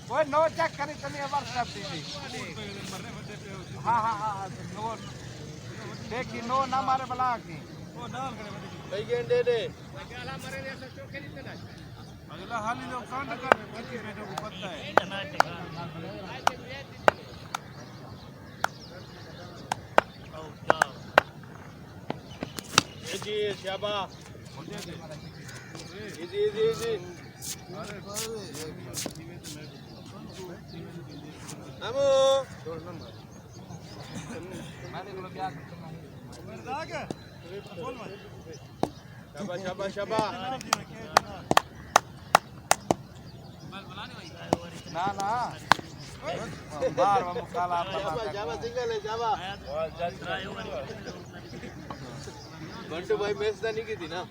वो no check करी तनी अबर सब दी हां हां हां नो देखी नो ना मारे बला की ओ डाल करे भाई गेंद दे दे अगला मारे ने सब चोखे नहीं ना अगला हाली लोग कांड कर किसी बेटो को पता है जी शाबा जी हमो माने को क्या शाबा शाबा ना ना बार मुकाला जावा सिंगल है जावा बंटू भाई मैच तो नहीं की थी ना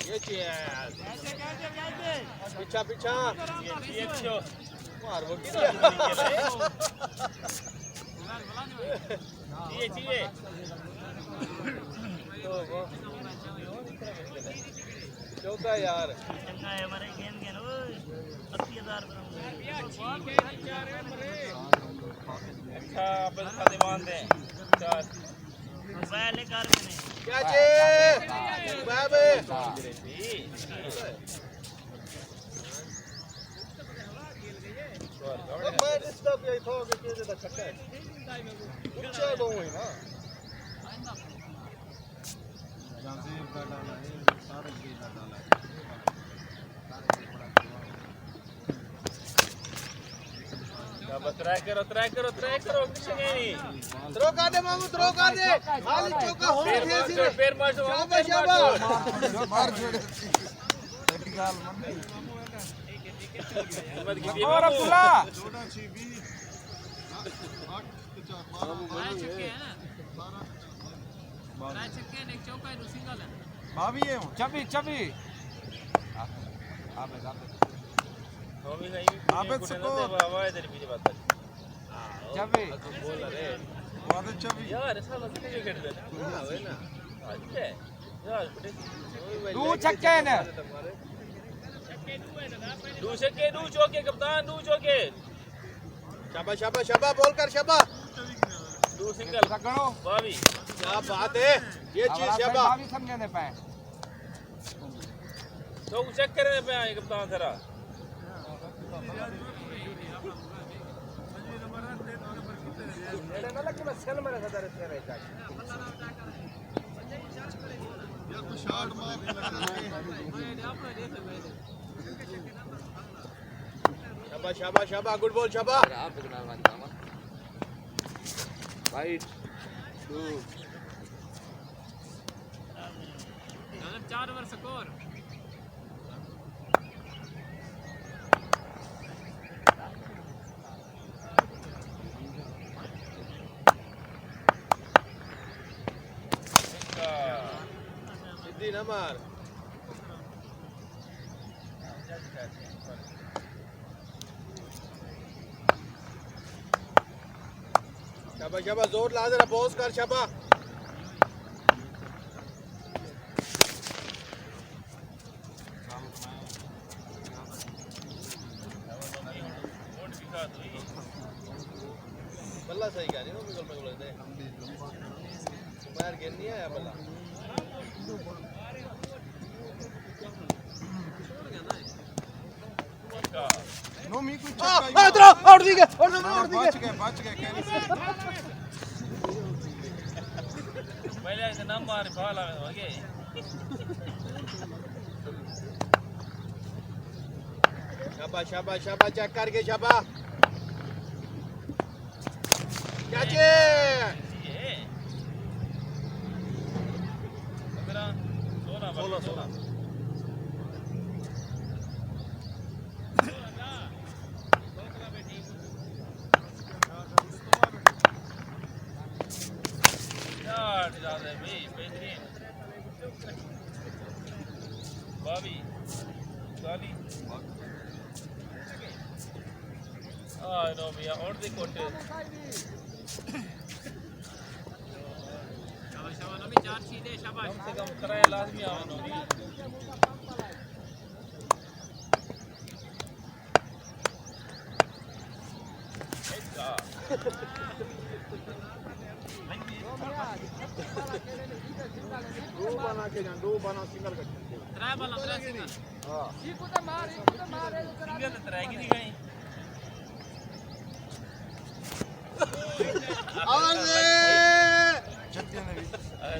ये पीछा पीछा मार वो किधर चाहिए चौका यार चंगा है हमारे गेंद गेंद ओए 80000 अच्छा बस खाते मान दे चार पहले कर मैंने क्या चे बाबे मैं डिस्टर्ब यही था कि के ज्यादा छक्का है कुछ दो है ना जहां से डाला है सारे गेंद डाला है अब ट्राई करो कुछ नहीं थ्रो कर दे मामू थ्रो कर दे खाली चौका होने थे सिरे पैर मार मार छोड़ गाल मत कीजिए और अब्दुल्ला छोटा छीबी 8 4 छक्के है ना 12 छक्के एक चौका है सिंगल है भाभी है चबी आप होमी नहीं आप इसको बाबा इधर पीछे बात कर चबी बोल रहे बहुत चबी यार साला कितने खेल रहे हां है ना अच्छा यार दो छक्के है ना दो छक्के दो चौके कप्तान दो चौके शाबाश बोल कर शाबाश दो सिंगल गणो भाभी क्या बात है ये चीज शाबाश भाभी समझने पाए तो चेक करने पे आए कप्तान जरा ना लग मैं सेल मेरे साथ रहते रहता है या तो शॉट मार शाबाश गुड बॉल शाबाश आप बिगना मानता हूं राइट 2 4 ओवर स्कोर सीधी ना मार शाबाश जोर ला जरा बॉस कर शाबाश बल्ला सही कह रही हो बिल्कुल मैं बोलते हैं बाहर गेंद नहीं आया बल्ला नो मी कुछ चक्का आउट दी गए बच गए कैरी से पहले से नंबर बॉल आवे हो गए शाबाश चेक करके शाबाश क्या चे सोना गाली नो मिया और दी कोटे शाबाश शाबाश नमी 4 सीधे शाबाश कम से कम कराया लाजमी आवे नो भी दो बना सिंगल कर त्रै बाला त्रै सिंगल हां सिंगल त्रै की नहीं गई आवाज छत्ते ने भी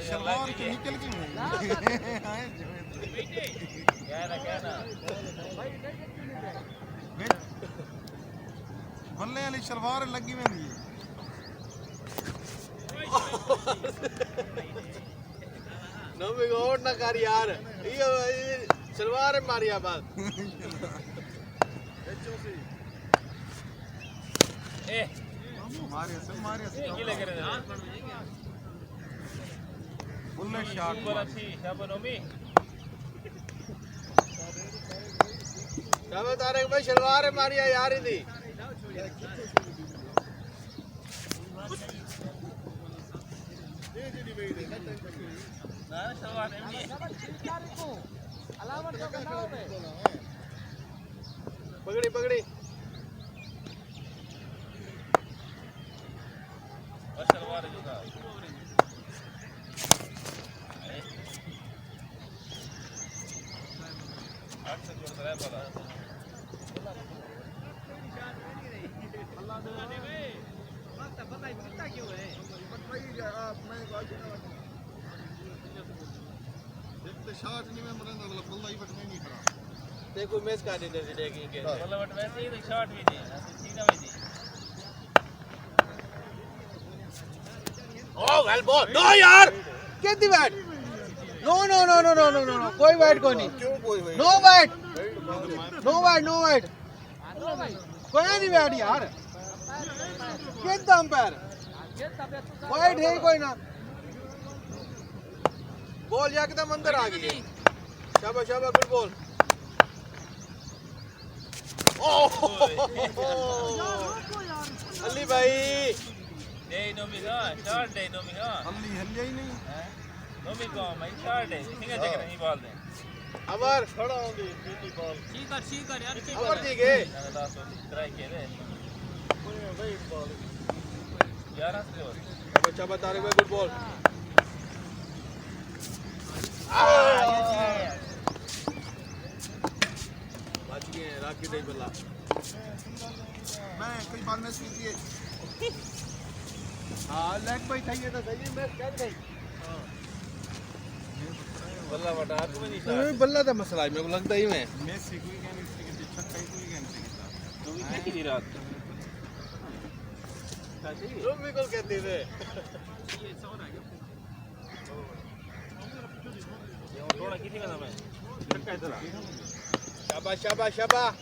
शलवार के निकल की नहीं कहना बल्ले वाली शलवार लगी वेंदी है नो भी गौर ना कर यार ये सलवार मारिया बात ए मारिया सब की लग रहे हैं बुल्ले शॉट पर अच्छी शाबानोमी शाबाश तारक भाई सलवार मारिया यार इदी ना सलवार नहीं पकड़ी पकड़ी और सलवार जो था आठ से जोड़ रहा है भला पता ही पता क्यों है शॉट नहीं में मरन वाला बल्ला ही बटने नहीं खड़ा देखो मैच का दे देखिए के मतलब बट वैसे ही तो शॉट भी दे सीधा भी दे ओ वेल बॉल नो यार get the bat no no no no no no no कोई बैट को नहीं क्यों कोई no bat no bat no bat कोई नहीं बैट यार गेट द अंपायर वाइड है कोई ना बॉल एकदम अंदर आ गई शाबाश शाबाश गुड बॉल अली भाई दे नोमी का शॉट दे नोमी का अली हल्ले ही नहीं नोमी को मैं शॉट दे सिंगल चक्कर नहीं बॉल दे अमर खड़ा होंगी पीटी बॉल ठीक कर यार अमर ठीक है लास्ट ट्राई किए थे भाई बॉल 11 से और अच्छा बता रहे गुड बॉल बच गए राखी दे बल्ला मैं कई बार मैच जीती है हां लेग बाई चाहिए तो सही मैच कर गई हां बल्ला बटा तू नहीं नहीं बल्ला का मसला है मेरे को लगता ही मैं मेसी कोई कहने इसके छक्का ही कोई कहने सकता तो भी क्या की रात तुम भी कल कहते थे थोड़ा किसी का नाम है छक्का है तेरा शाबाश शाबाश शाबाश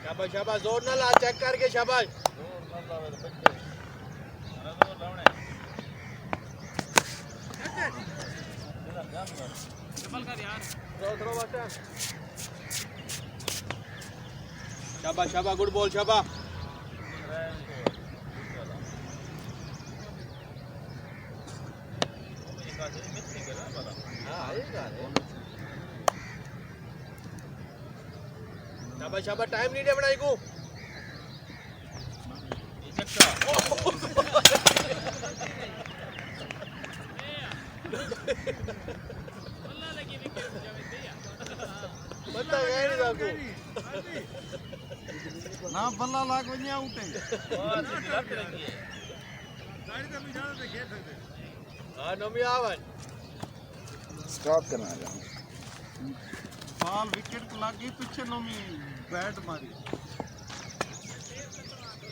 शाबाश शाबाश जोर ना ला चेक करके शाबाश शाबाश शाबाश गुड बॉल शाबाश शाबाश शाबाश टाइम नहीं दे बनाई को बता गए नहीं आपको ना बल्ला लाग वने आउट है बहुत लत लगी है हां नमी आवन स्टॉप करना है बॉल विकेट को लगी पीछे नोमी बैट मारी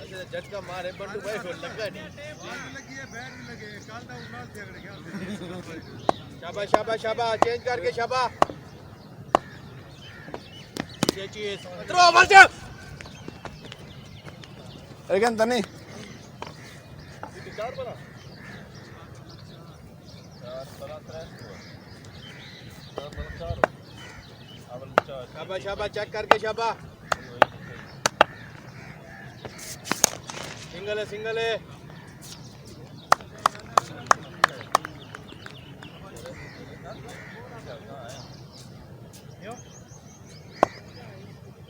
अच्छा झटका मारे बंटू भाई फिर लगा नहीं लगी है बैट भी लगे काल दा उनाल झगड़ गया शाबाश शाबाश शाबाश चेंज करके शाबाश ये चीज थ्रो बॉल again तनी चार बना शाबाश शाबाश चेक करके शाबाश सिंगल है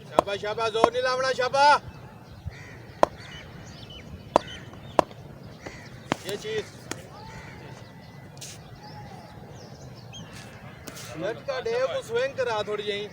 शाबाश शाबाश जोर नहीं लावना शाबाश ये चीज नेट का डेव को स्विंग करा थोड़ी यही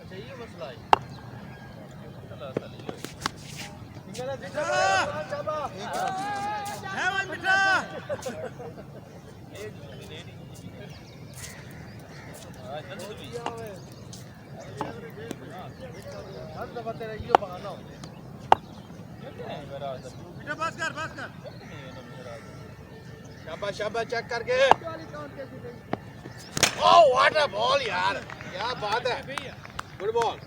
अच्छा ये मसला है है भाई बेटा बेटा पास कर शाबाश शाबाश चेक करके ओ व्हाट अ बॉल यार क्या बात है गुड बॉल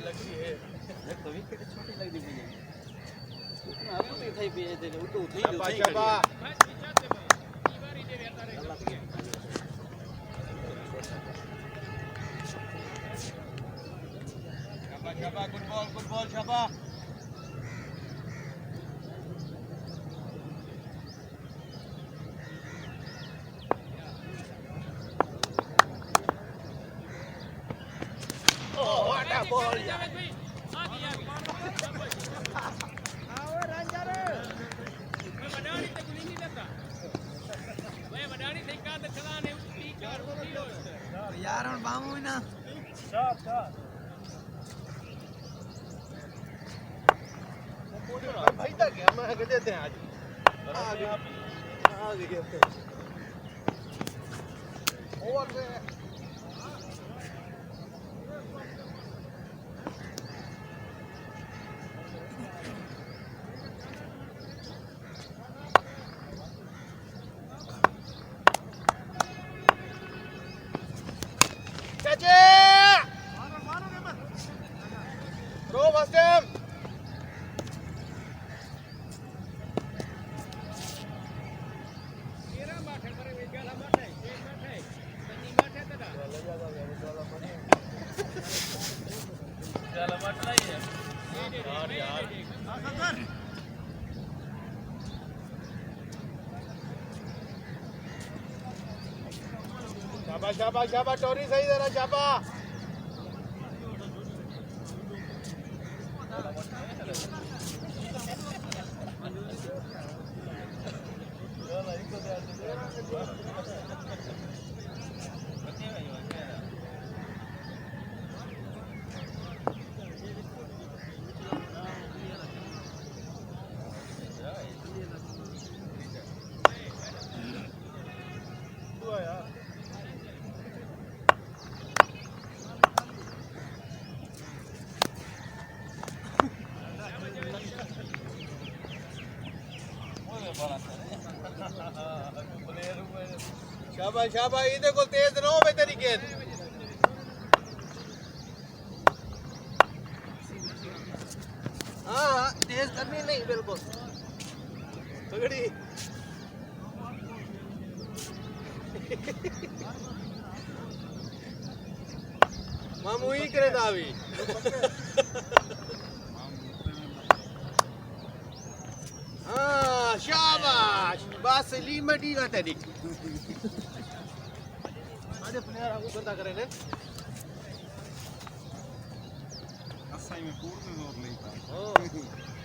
लगी है तो विकेट छोटी लग दी मुझे आप तो इधर भी है तेरे वो तो उठी शाबाश शाबाश शाबाश गुड बॉल शाबाश बॉल यार यार और बामू ना शॉट भाई तक गया मैं कह देते हैं आज आ गए ओवर पे Go, Bastem! शाबाश शाबाश शाबाश टोरी सही जरा शाबाश शाबाश शाबाश इधर को तेज रहो बे तेरी गेंद हाँ तेज करनी नहीं बिल्कुल पकड़ी मामू ही करे ना अभी हाँ शाबाश बस लीमटी का तेरी अरे प्लेयर आपको बंदा करे ने असाई में पूर्ण जोर नहीं था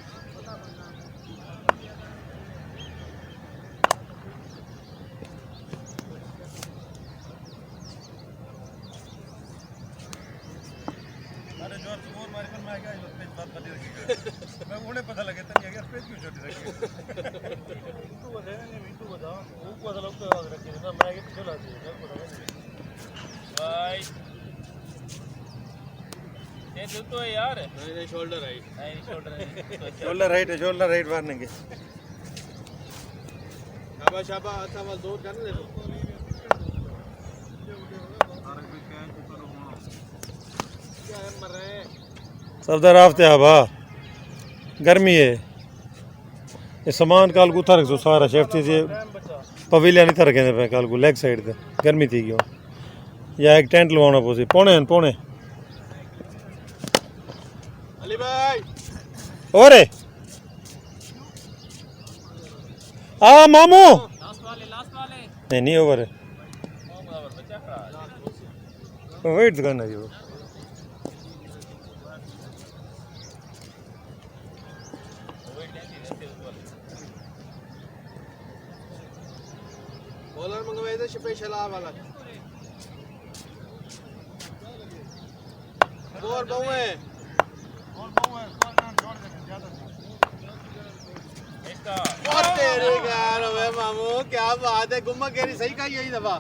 अरे जोर से बोल मारी पर मैं क्या इस पे बात बनी रखी मैं उन्हें पता लगे तो नहीं अगर पेज क्यों छोटी रखी तू बता नहीं तू बता वो पता लग तो आगे रखी ना मैं आगे पीछे ला दी मैं पता नहीं भाई ये तो है यार नहीं शोल्डर राइट नहीं शोल्डर राइट मारने के शाबाश शाबाश अच्छा बस दो कर ले क्या है मर रहे हैं सरदार आफ्ते हवा गर्मी है ये सामान काल को उतर सो सारा शेफ्टी से पवेलियन नहीं रखे पे काल को लेग साइड पे गर्मी थी क्यों या एक टेंट लवाना पोसी पौने अली भाई और आ मामू लास्ट वाले नहीं ओवर है बच्चा खड़ा वेट करना जी वो बॉलर मंगवाए थे स्पेशल आ वाला और बहुए इसका और तेरे यार ओए मामू क्या बात है गुम्मा केरी सही का यही दफा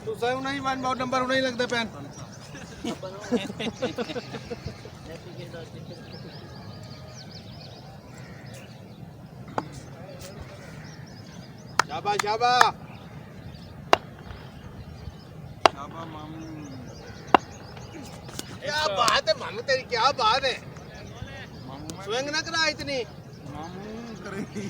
तू सही नहीं वन बहुत नंबर नहीं लगता पैन शाबाश शाबाश शाबा मामू क्या बात है मामू तेरी क्या बात है मामू में स्विंग ना करा इतनी मामू करेंगे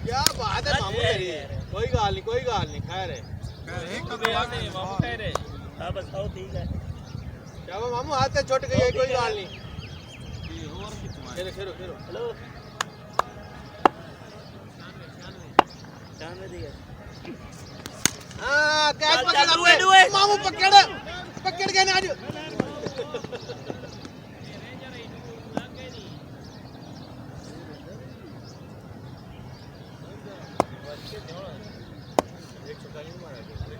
क्या बात है मामू तेरी कोई गाल नहीं खैर है एक तो यार नहीं मामू कह रहे हां बस आओ ठीक है शाबाश मामू हाथ से छूट गई है कोई गाल नहीं और कितना खेलो खेलो खेलो हेलो जान दिया हाँ कैच चल, पकड़ डुए, अपने। डुए। मामू पकड़ के ना आज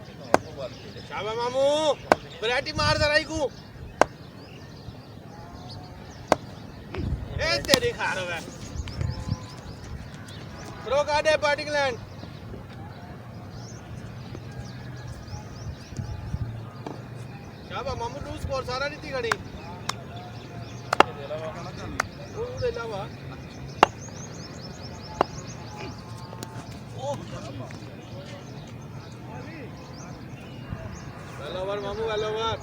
शाबाश मामू वैरायटी मार जरा ही को ए तेरी खा रहा है थ्रो कार्ड है बैटिंग लैंड शाबाश मामू लूज स्कोर सारा नहीं थी घड़ी वो दे लावा वेल ओवर मामू वेल ओवर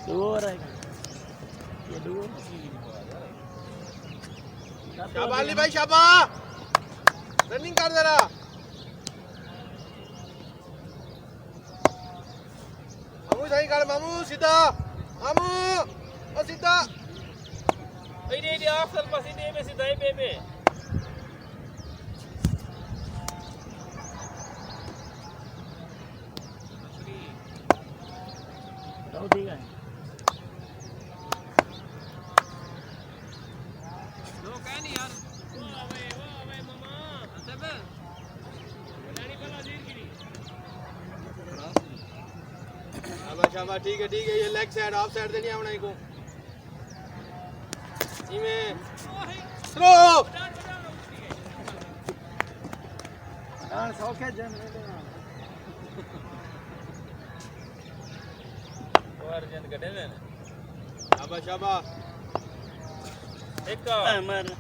दुओ रहेगा ये दुओ शाबाश अली भाई शाबाश रनिंग कर जरा मामू सही कर मामू सीधा मामू ओ सीधा ini dia after pas ini Messi dai bebe tahu ठीक है दो कह नहीं यार वो अबे मामा सब शाबाश ठीक है ये लेग साइड ऑफ साइड देनी है को इमे थ्रो हां सौखे जन और जन कटे ने शाबाश एक का मार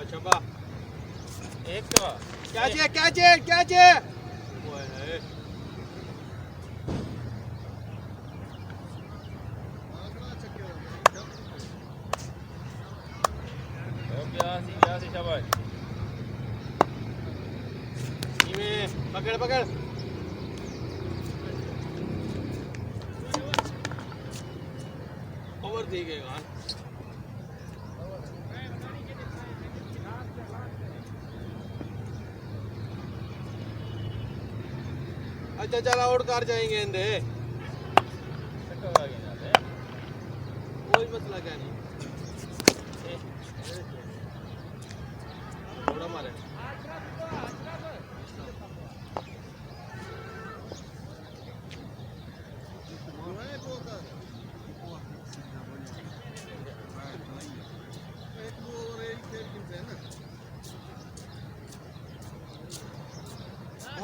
शाबाश एक का क्या चे ओए क्या सी शाबाश इमे पकड़ ओवर ठीक है यार अच्छा चल आउट कर जाएंगे इंदे कोई मसला क्या नहीं थोड़ा मारे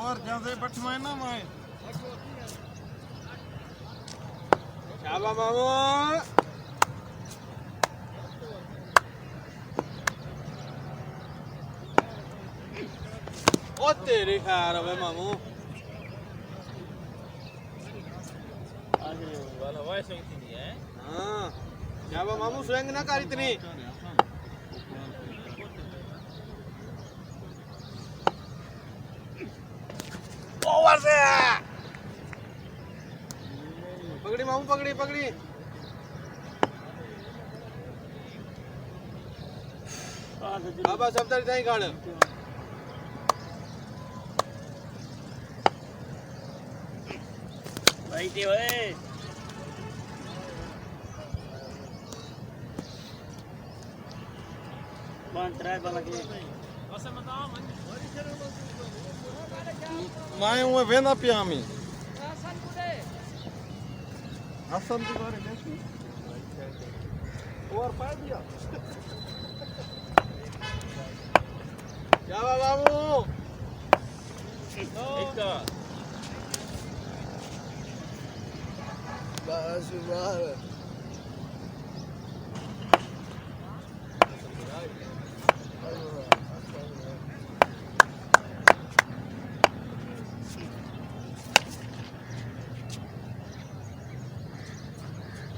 और जैसे बटवाए ना मैं शाबाश मामू ओ तेरी खैर है मामू आगे वाला वाइस नहीं है हां शाबाश मामू स्विंग ना कर इतनी ओवर से पकड़ी मामू पकड़ी बाबा सब तरह सही खाड़ भाई ते ओए बांध रहा है बाला के मैं हूं वेंदा पिया मी हसन के बारे में और पा दिया क्या बाबू एक का बस बार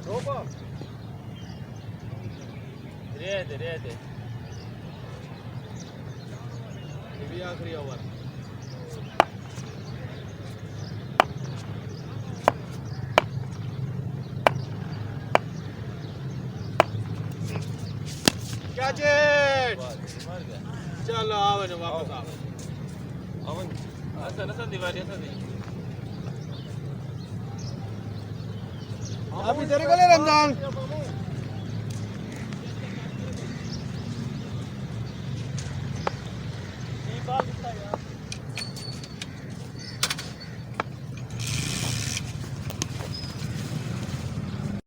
रोको रे दे ये भी आखिरी ओवर क्या चलो आओ ना वापस आओ ऐसा दीवार ऐसा नहीं अभी तेरे को ले रमजान